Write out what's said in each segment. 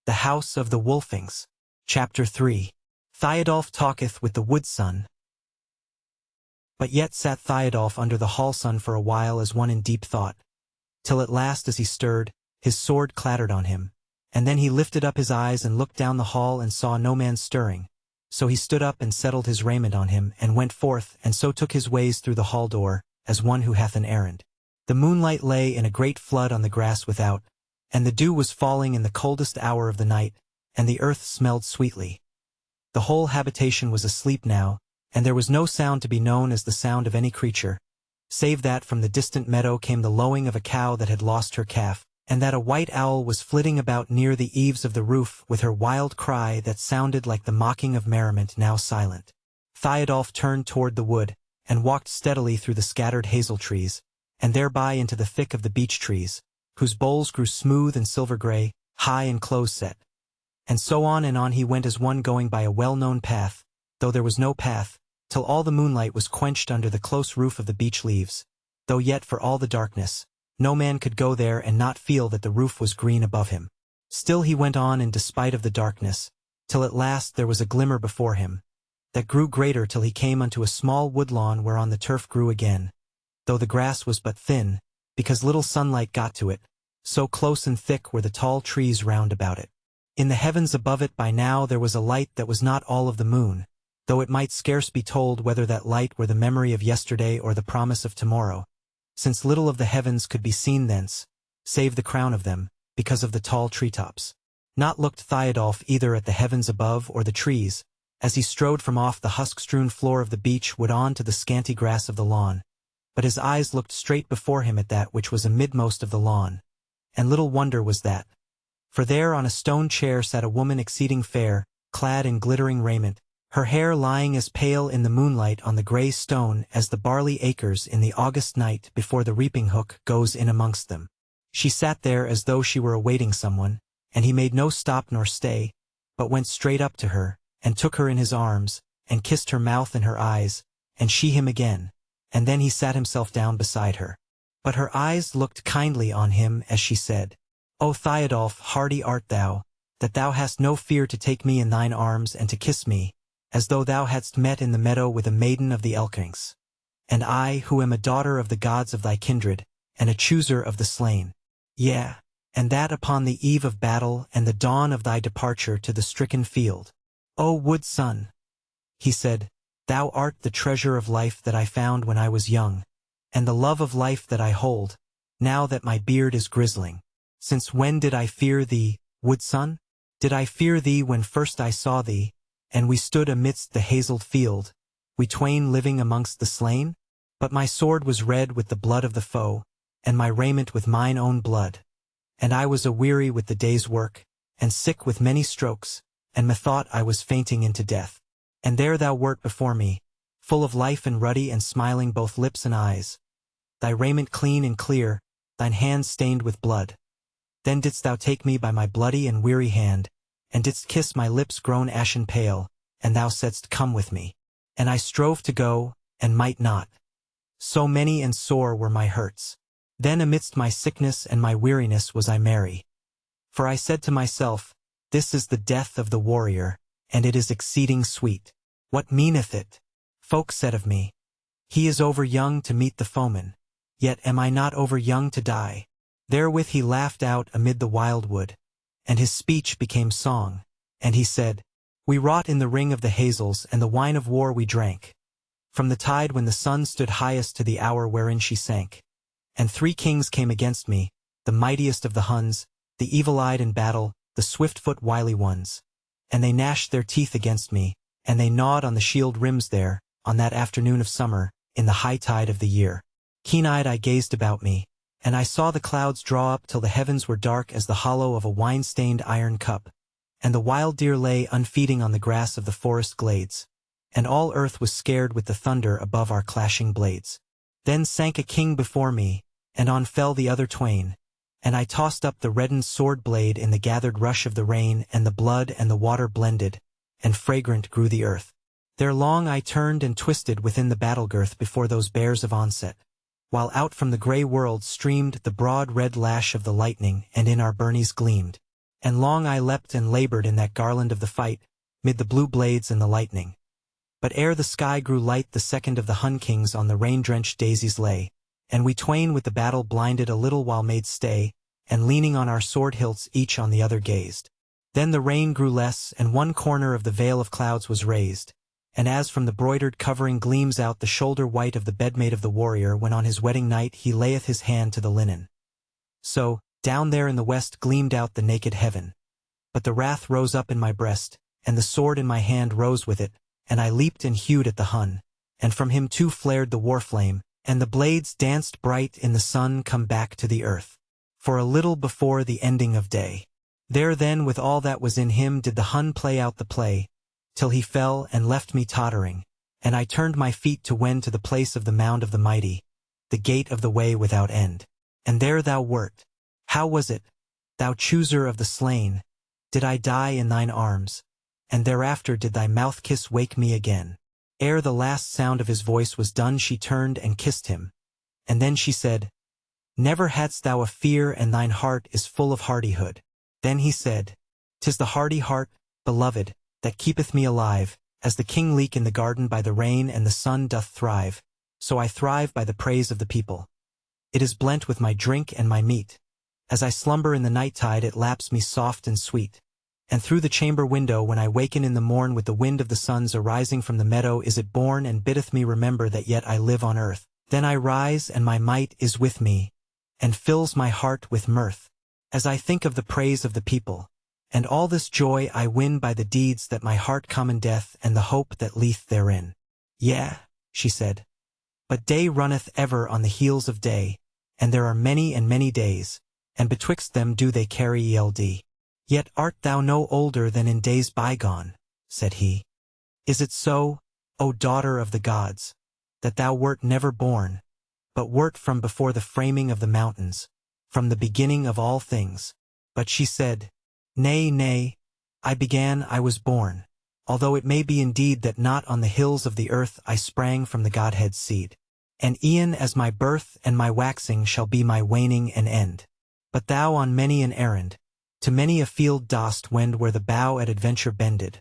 The House of the Wolfings. Chapter 3. Theodulf talketh with the wood sun. But yet sat Theodulf under the hall sun for a while as one in deep thought, till at last as he stirred, his sword clattered on him, and then he lifted up his eyes and looked down the hall and saw no man stirring. So he stood up and settled his raiment on him, and went forth, and so took his ways through the hall door, as one who hath an errand. The moonlight lay in a great flood on the grass without, and the dew was falling in the coldest hour of the night, and the earth smelled sweetly. The whole habitation was asleep now, and there was no sound to be known as the sound of any creature, save that from the distant meadow came the lowing of a cow that had lost her calf, and that a white owl was flitting about near the eaves of the roof with her wild cry that sounded like the mocking of merriment now silent. Theodulf turned toward the wood, and walked steadily through the scattered hazel trees, and thereby into the thick of the beech trees, whose boles grew smooth and silver-gray, high and close-set. And so on and on he went as one going by a well-known path, though there was no path, till all the moonlight was quenched under the close roof of the beech leaves, though yet for all the darkness, no man could go there and not feel that the roof was green above him. Still he went on in despite of the darkness, till at last there was a glimmer before him, that grew greater till he came unto a small woodlawn whereon the turf grew again, though the grass was but thin, because little sunlight got to it, so close and thick were the tall trees round about it. In the heavens above it by now there was a light that was not all of the moon, though it might scarce be told whether that light were the memory of yesterday or the promise of tomorrow, since little of the heavens could be seen thence, save the crown of them, because of the tall treetops. Not looked Theodulf either at the heavens above or the trees, as he strode from off the husk-strewn floor of the beech wood on to the scanty grass of the lawn, but his eyes looked straight before him at that which was amidmost of the lawn, and little wonder was that. For there on a stone chair sat a woman exceeding fair, clad in glittering raiment, her hair lying as pale in the moonlight on the grey stone as the barley acres in the August night before the reaping hook goes in amongst them. She sat there as though she were awaiting someone, and he made no stop nor stay, but went straight up to her, and took her in his arms, and kissed her mouth and her eyes, and she him again, and then he sat himself down beside her. But her eyes looked kindly on him as she said, O Theodulf, hardy art thou, that thou hast no fear to take me in thine arms and to kiss me, as though thou hadst met in the meadow with a maiden of the Elkings. And I, who am a daughter of the gods of thy kindred, and a chooser of the slain. Yea, and that upon the eve of battle and the dawn of thy departure to the stricken field. O wood sun, he said, thou art the treasure of life that I found when I was young, and the love of life that I hold, now that my beard is grizzling. Since when did I fear thee, wood sun? Did I fear thee when first I saw thee, and we stood amidst the hazelled field, we twain living amongst the slain? But my sword was red with the blood of the foe, and my raiment with mine own blood. And I was aweary with the day's work, and sick with many strokes, and methought I was fainting into death. And there thou wert before me, full of life and ruddy and smiling both lips and eyes, thy raiment clean and clear, thine hands stained with blood. Then didst thou take me by my bloody and weary hand, and didst kiss my lips grown ashen pale, and thou saidst, Come with me. And I strove to go, and might not. So many and sore were my hurts. Then amidst my sickness and my weariness was I merry. For I said to myself, This is the death of the warrior, and it is exceeding sweet. What meaneth it? Folk said of me, He is over young to meet the foeman, yet am I not over young to die. Therewith he laughed out amid the wildwood, and his speech became song, and he said, We wrought in the ring of the hazels, and the wine of war we drank, from the tide when the sun stood highest to the hour wherein she sank. And 3 kings came against me, the mightiest of the Huns, the evil-eyed in battle, the swift-foot wily ones. And they gnashed their teeth against me, and they gnawed on the shield rims there, on that afternoon of summer, in the high tide of the year. Keen-eyed I gazed about me, and I saw the clouds draw up till the heavens were dark as the hollow of a wine-stained iron cup, and the wild deer lay unfeeding on the grass of the forest glades, and all earth was scared with the thunder above our clashing blades. Then sank a king before me, and on fell the other twain, and I tossed up the reddened sword blade in the gathered rush of the rain, and the blood and the water blended, and fragrant grew the earth. There long I turned and twisted within the battle-girth before those bears of onset, while out from the grey world streamed the broad red lash of the lightning, and in our burnies gleamed. And long I leapt and labored in that garland of the fight, mid the blue blades and the lightning. But ere the sky grew light, the second of the Hun kings on the rain-drenched daisies lay, and we twain with the battle blinded a little while made stay, and leaning on our sword hilts each on the other gazed. Then the rain grew less, and one corner of the veil of clouds was raised, and as from the broidered covering gleams out the shoulder white of the bedmate of the warrior when on his wedding night he layeth his hand to the linen, so, down there in the west gleamed out the naked heaven. But the wrath rose up in my breast, and the sword in my hand rose with it, and I leaped and hewed at the Hun, and from him too flared the war flame, and the blades danced bright in the sun come back to the earth, for a little before the ending of day. There then with all that was in him did the Hun play out the play, till he fell and left me tottering, and I turned my feet to wend to the place of the mound of the mighty, the gate of the way without end. And there thou wert. How was it, thou chooser of the slain, did I die in thine arms, and thereafter did thy mouth kiss wake me again? Ere the last sound of his voice was done she turned and kissed him, and then she said, Never hadst thou a fear, and thine heart is full of hardihood. Then he said, 'Tis the hardy heart, beloved, that keepeth me alive, as the king leek in the garden by the rain and the sun doth thrive, so I thrive by the praise of the people. It is blent with my drink and my meat. As I slumber in the night-tide it laps me soft and sweet. And through the chamber window when I waken in the morn with the wind of the suns arising from the meadow is it born and biddeth me remember that yet I live on earth. Then I rise and my might is with me, and fills my heart with mirth, as I think of the praise of the people. And all this joy I win by the deeds that my heart commendeth and the hope that lieth therein. Yea, she said, but day runneth ever on the heels of day, and there are many and many days, and betwixt them do they carry eld. Yet art thou no older than in days bygone, said he. Is it so, O daughter of the gods, that thou wert never born, but wert from before the framing of the mountains, from the beginning of all things? But she said, Nay, nay, I was born, although it may be indeed that not on the hills of the earth I sprang from the Godhead's seed. And e'en as my birth and my waxing shall be my waning and end. But thou on many an errand, to many a field dost wend where the bow at adventure bended,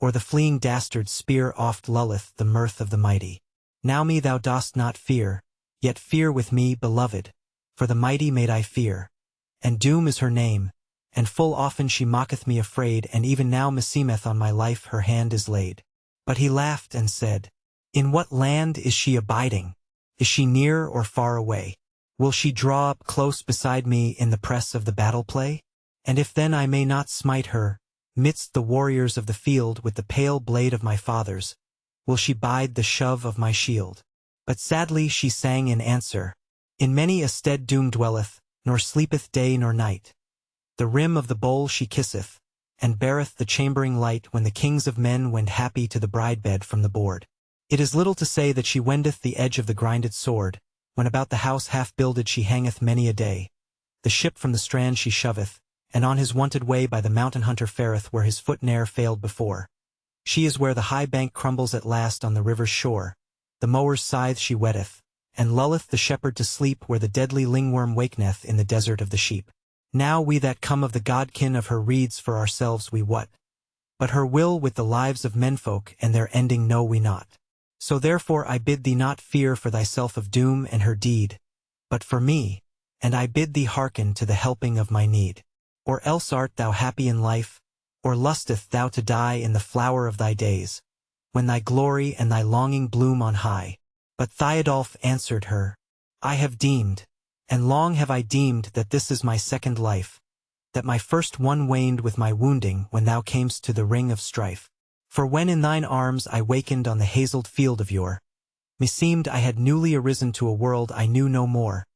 or the fleeing dastard's spear oft lulleth the mirth of the mighty. Now me thou dost not fear, yet fear with me, beloved, for the mighty maid I fear, and Doom is her name, and full often she mocketh me afraid, and even now meseemeth on my life her hand is laid. But he laughed and said, In what land is she abiding? Is she near or far away? Will she draw up close beside me in the press of the battle play? And if then I may not smite her, midst the warriors of the field with the pale blade of my fathers, will she bide the shove of my shield? But sadly she sang in answer, In many a stead Doom dwelleth, nor sleepeth day nor night. The rim of the bowl she kisseth, and beareth the chambering light when the kings of men wend happy to the bride-bed from the board. It is little to say that she wendeth the edge of the grinded sword, when about the house half-builded she hangeth many a day. The ship from the strand she shoveth, and on his wonted way by the mountain hunter fareth where his foot ne'er failed before. She is where the high bank crumbles at last on the river's shore. The mower's scythe she wetteth, and lulleth the shepherd to sleep where the deadly lingworm wakeneth in the desert of the sheep. Now we that come of the godkin of her reeds for ourselves we wot, but her will with the lives of menfolk and their ending know we not. So therefore I bid thee not fear for thyself of Doom and her deed, but for me, and I bid thee hearken to the helping of my need. Or else art thou happy in life, or lusteth thou to die in the flower of thy days, when thy glory and thy longing bloom on high? But Theodulf answered her, I have deemed, and long have I deemed that this is my second life, that my first one waned with my wounding when thou camest to the ring of strife. For when in thine arms I wakened on the hazelled field of yore, meseemed I had newly arisen to a world I knew no more.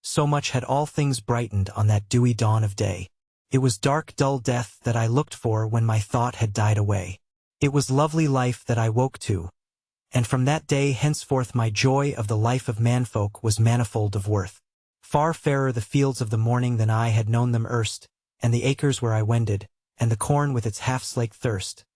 So much had all things brightened on that dewy dawn of day. It was dark dull death that I looked for when my thought had died away. It was lovely life that I woke to, and from that day henceforth my joy of the life of manfolk was manifold of worth. Far fairer the fields of the morning than I had known them erst, and the acres where I wended, and the corn with its half-slaked thirst,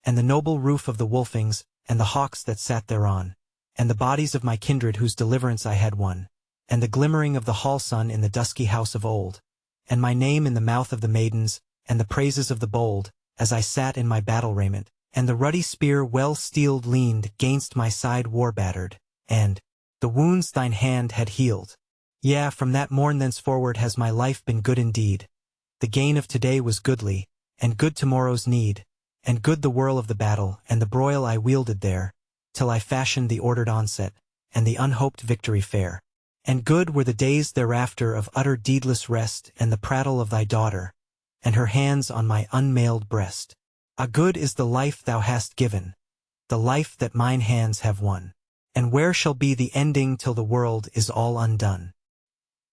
and the noble roof of the Wolfings, and the hawks that sat thereon, and the bodies of my kindred whose deliverance I had won, and the glimmering of the hall sun in the dusky house of old, and my name in the mouth of the maidens, and the praises of the bold, as I sat in my battle raiment, and the ruddy spear well steeled leaned gainst my side war-battered, and the wounds thine hand had healed. Yea, from that morn thenceforward has my life been good indeed. The gain of today was goodly, and good tomorrow's need, and good the whirl of the battle, and the broil I wielded there, till I fashioned the ordered onset, and the unhoped victory fair. And good were the days thereafter of utter deedless rest, and the prattle of thy daughter, and her hands on my unmailed breast. A good is the life thou hast given, the life that mine hands have won. And where shall be the ending till the world is all undone?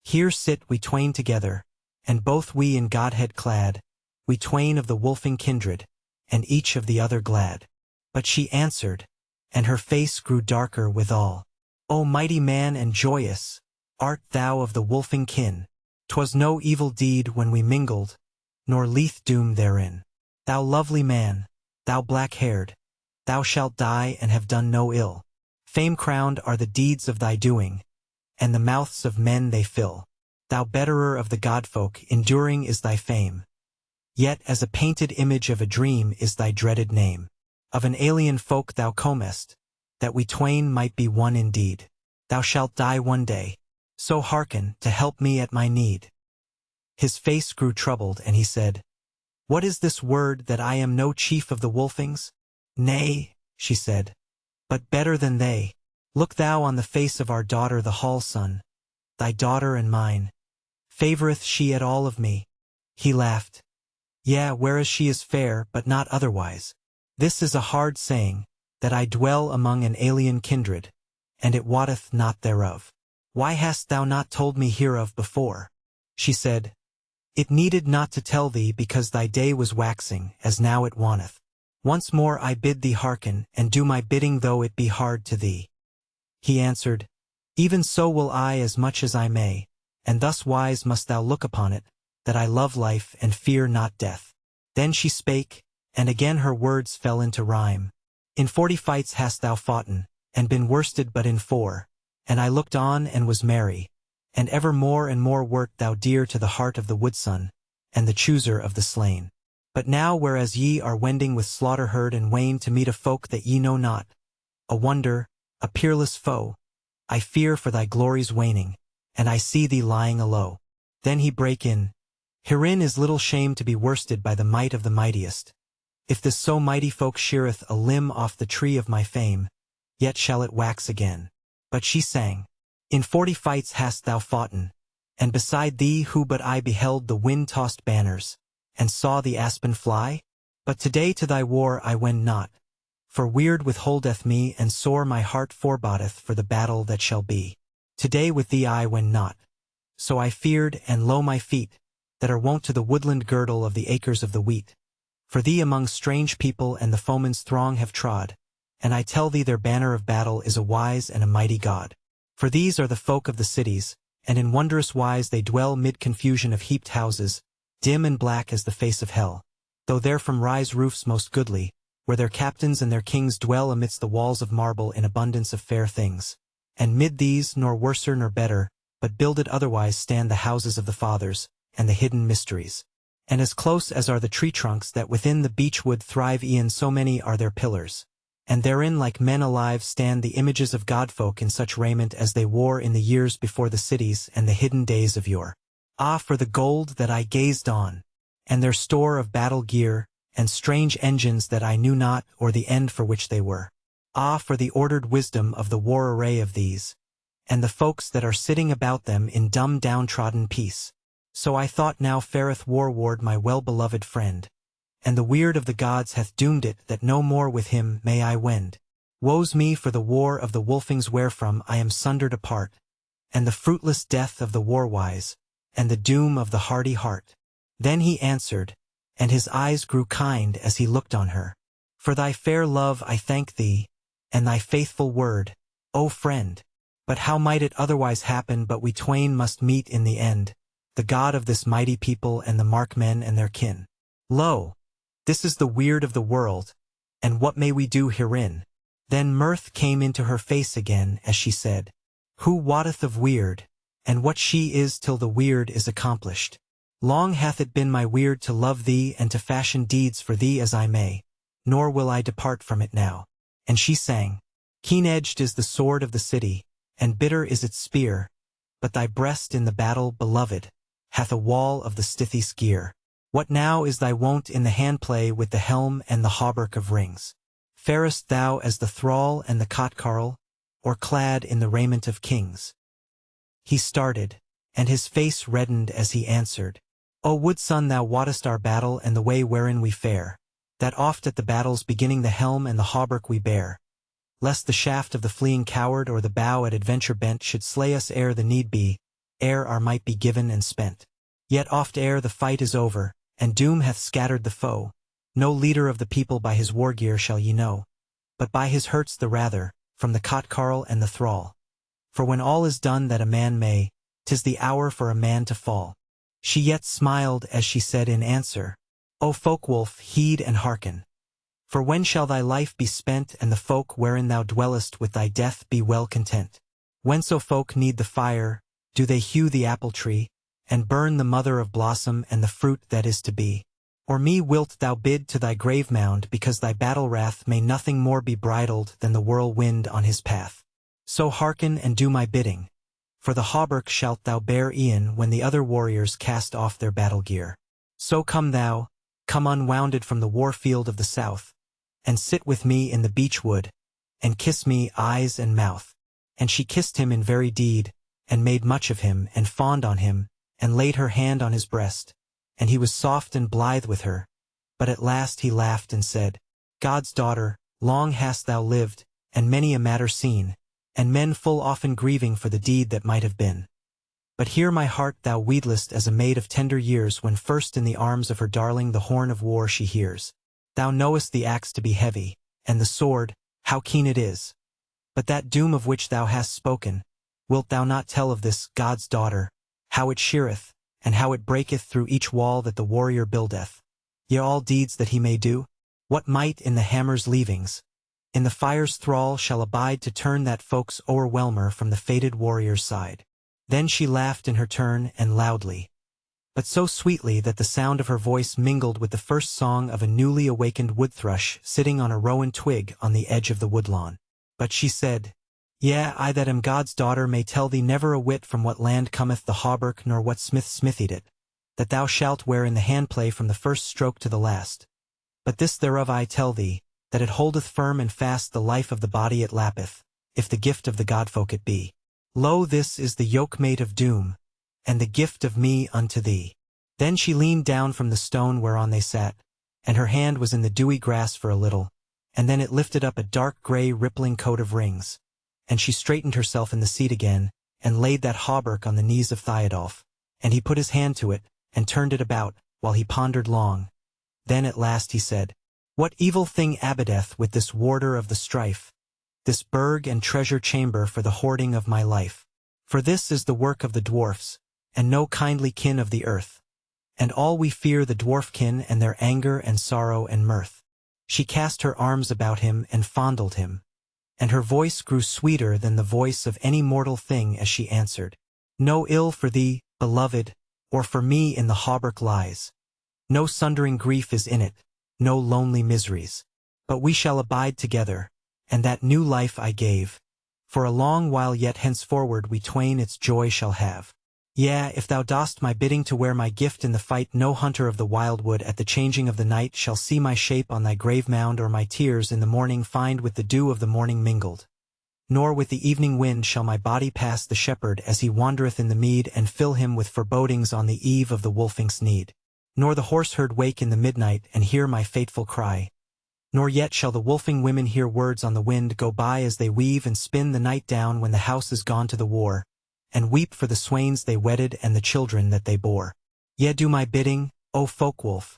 Here sit we twain together, and both we in Godhead clad, we twain of the wolfing kindred, and each of the other glad. But she answered, and her face grew darker withal. O mighty man and joyous, art thou of the wolfing kin? 'Twas no evil deed when we mingled, nor lieth doom therein. Thou lovely man, thou black-haired, thou shalt die and have done no ill. Fame-crowned are the deeds of thy doing, and the mouths of men they fill. Thou betterer of the godfolk, enduring is thy fame. Yet as a painted image of a dream is thy dreaded name. Of an alien folk thou comest, that we twain might be one indeed. Thou shalt die one day, so hearken to help me at my need. His face grew troubled, and he said, What is this word that I am no chief of the Wolfings? Nay, she said, but better than they. Look thou on the face of our daughter the hall son, thy daughter and mine. Favoreth she at all of me? He laughed. Yea, whereas she is fair, but not otherwise. This is a hard saying, that I dwell among an alien kindred, and it wotteth not thereof. Why hast thou not told me hereof before? She said, It needed not to tell thee, because thy day was waxing, as now it wanteth. Once more I bid thee hearken, and do my bidding though it be hard to thee. He answered, Even so will I as much as I may, and thus wise must thou look upon it, that I love life and fear not death. Then she spake, and again her words fell into rhyme. In 40 fights hast thou foughten, and been worsted but in 4, and I looked on and was merry, and ever more and more wert thou dear to the heart of the woodson, and the chooser of the slain. But now whereas ye are wending with slaughter herd and wain to meet a folk that ye know not, a wonder, a peerless foe, I fear for thy glory's waning, and I see thee lying alow. Then he brake in, Herein is little shame to be worsted by the might of the mightiest. If this so mighty folk sheareth a limb off the tree of my fame, yet shall it wax again. But she sang, In 40 fights hast thou foughten, and beside thee who but I beheld the wind-tossed banners, and saw the aspen fly? But today to thy war I wend not, for weird withholdeth me, and sore my heart forebodeth for the battle that shall be. Today with thee I wend not. So I feared, and lo my feet, that are wont to the woodland girdle of the acres of the wheat. For thee among strange people and the foeman's throng have trod, and I tell thee their banner of battle is a wise and a mighty God. For these are the folk of the cities, and in wondrous wise they dwell mid confusion of heaped houses, dim and black as the face of hell, though therefrom rise roofs most goodly, where their captains and their kings dwell amidst the walls of marble in abundance of fair things. And mid these, nor worser nor better, but builded otherwise stand the houses of the fathers, and the hidden mysteries. And as close as are the tree trunks that within the beech wood thrive, e'en so many are their pillars. And therein like men alive stand the images of godfolk in such raiment as they wore in the years before the cities and the hidden days of yore. Ah, for the gold that I gazed on, and their store of battle gear, and strange engines that I knew not or the end for which they were. Ah, for the ordered wisdom of the war array of these, and the folks that are sitting about them in dumb downtrodden peace. So I thought now fareth war-ward my well-beloved friend, and the weird of the gods hath doomed it that no more with him may I wend. Woe's me for the war of the Wolfings wherefrom I am sundered apart, and the fruitless death of the war-wise, and the doom of the hardy heart. Then he answered, and his eyes grew kind as he looked on her. For thy fair love I thank thee, and thy faithful word, O friend. But how might it otherwise happen but we twain must meet in the end, the God of this mighty people and the markmen and their kin? Lo, this is the weird of the world, and what may we do herein? Then mirth came into her face again as she said, Who wotteth of weird, and what she is till the weird is accomplished? Long hath it been my weird to love thee and to fashion deeds for thee as I may, nor will I depart from it now. And she sang, Keen-edged is the sword of the city, and bitter is its spear, but thy breast in the battle, beloved, hath a wall of the stithy skear. What now is thy wont in the handplay with the helm and the hauberk of rings? Farest thou as the thrall and the cotcarl, or clad in the raiment of kings? He started, and his face reddened as he answered, O wood son, thou wottest our battle and the way wherein we fare, that oft at the battle's beginning the helm and the hauberk we bear, lest the shaft of the fleeing coward or the bow at adventure bent should slay us ere the need be, ere our might be given and spent. Yet oft ere the fight is over, and doom hath scattered the foe, no leader of the people by his war gear shall ye know, but by his hurts the rather, from the cotcarl and the thrall. For when all is done that a man may, 'tis the hour for a man to fall. She yet smiled as she said in answer, O Folkwolf, heed and hearken. For when shall thy life be spent and the folk wherein thou dwellest with thy death be well content? Whenso folk need the fire, do they hew the apple tree, and burn the mother of blossom and the fruit that is to be? Or me wilt thou bid to thy grave mound because thy battle wrath may nothing more be bridled than the whirlwind on his path? So hearken and do my bidding, for the hauberk shalt thou bear e'en when the other warriors cast off their battle gear. So come thou, come unwounded from the war field of the south, and sit with me in the beech wood, and kiss me eyes and mouth. And she kissed him in very deed, and made much of him, and fawned on him, and laid her hand on his breast, and he was soft and blithe with her. But at last he laughed and said, God's daughter, long hast thou lived, and many a matter seen, and men full often grieving for the deed that might have been. But here my heart thou weedlest as a maid of tender years when first in the arms of her darling the horn of war she hears. Thou knowest the axe to be heavy, and the sword, how keen it is. But that doom of which thou hast spoken, wilt thou not tell of this, God's daughter, how it sheareth, and how it breaketh through each wall that the warrior buildeth? Yea, all deeds that he may do? What might in the hammer's leavings, in the fire's thrall shall abide to turn that folk's o'erwhelmer from the fated warrior's side? Then she laughed in her turn and loudly, but so sweetly that the sound of her voice mingled with the first song of a newly awakened wood thrush sitting on a rowan twig on the edge of the woodlawn. But she said, Yea, I that am God's daughter may tell thee never a whit from what land cometh the hauberk nor what smith smithied it, that thou shalt wear in the handplay from the first stroke to the last. But this thereof I tell thee, that it holdeth firm and fast the life of the body it lappeth, if the gift of the godfolk it be. Lo, this is the yoke-mate of doom, and the gift of me unto thee. Then she leaned down from the stone whereon they sat, and her hand was in the dewy grass for a little, and then it lifted up a dark grey rippling coat of rings, and she straightened herself in the seat again, and laid that hauberk on the knees of Theodulf, and he put his hand to it, and turned it about, while he pondered long. Then at last he said, What evil thing abideth with this warder of the strife, this burg and treasure chamber for the hoarding of my life? For this is the work of the dwarfs, and no kindly kin of the earth, and all we fear the dwarf-kin and their anger and sorrow and mirth. She cast her arms about him and fondled him, and her voice grew sweeter than the voice of any mortal thing as she answered, No ill for thee, beloved, or for me in the hauberk lies. No sundering grief is in it, no lonely miseries. But we shall abide together, and that new life I gave, for a long while yet henceforward we twain its joy shall have. Yea, if thou dost my bidding to wear my gift in the fight, no hunter of the wildwood at the changing of the night shall see my shape on thy grave mound, or my tears in the morning find with the dew of the morning mingled. Nor with the evening wind shall my body pass the shepherd as he wandereth in the mead, and fill him with forebodings on the eve of the Wolfings' need. Nor the horseherd wake in the midnight and hear my fateful cry. Nor yet shall the wolfing women hear words on the wind go by as they weave and spin the night down when the house is gone to the war, and weep for the swains they wedded and the children that they bore. Yea, do my bidding, O Folkwolf,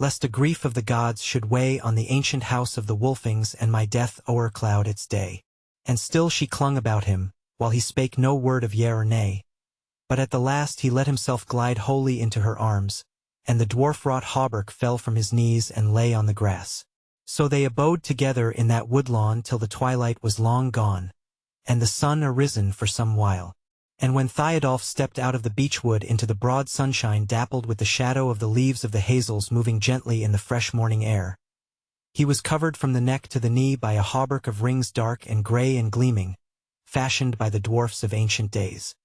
lest a grief of the gods should weigh on the ancient house of the Wolfings and my death o'ercloud its day. And still she clung about him, while he spake no word of yea or nay. But at the last he let himself glide wholly into her arms, and the dwarf-wrought hauberk fell from his knees and lay on the grass. So they abode together in that woodlawn till the twilight was long gone, and the sun arisen for some while. And when Theodulf stepped out of the beechwood into the broad sunshine dappled with the shadow of the leaves of the hazels moving gently in the fresh morning air, he was covered from the neck to the knee by a hauberk of rings dark and gray and gleaming, fashioned by the dwarfs of ancient days.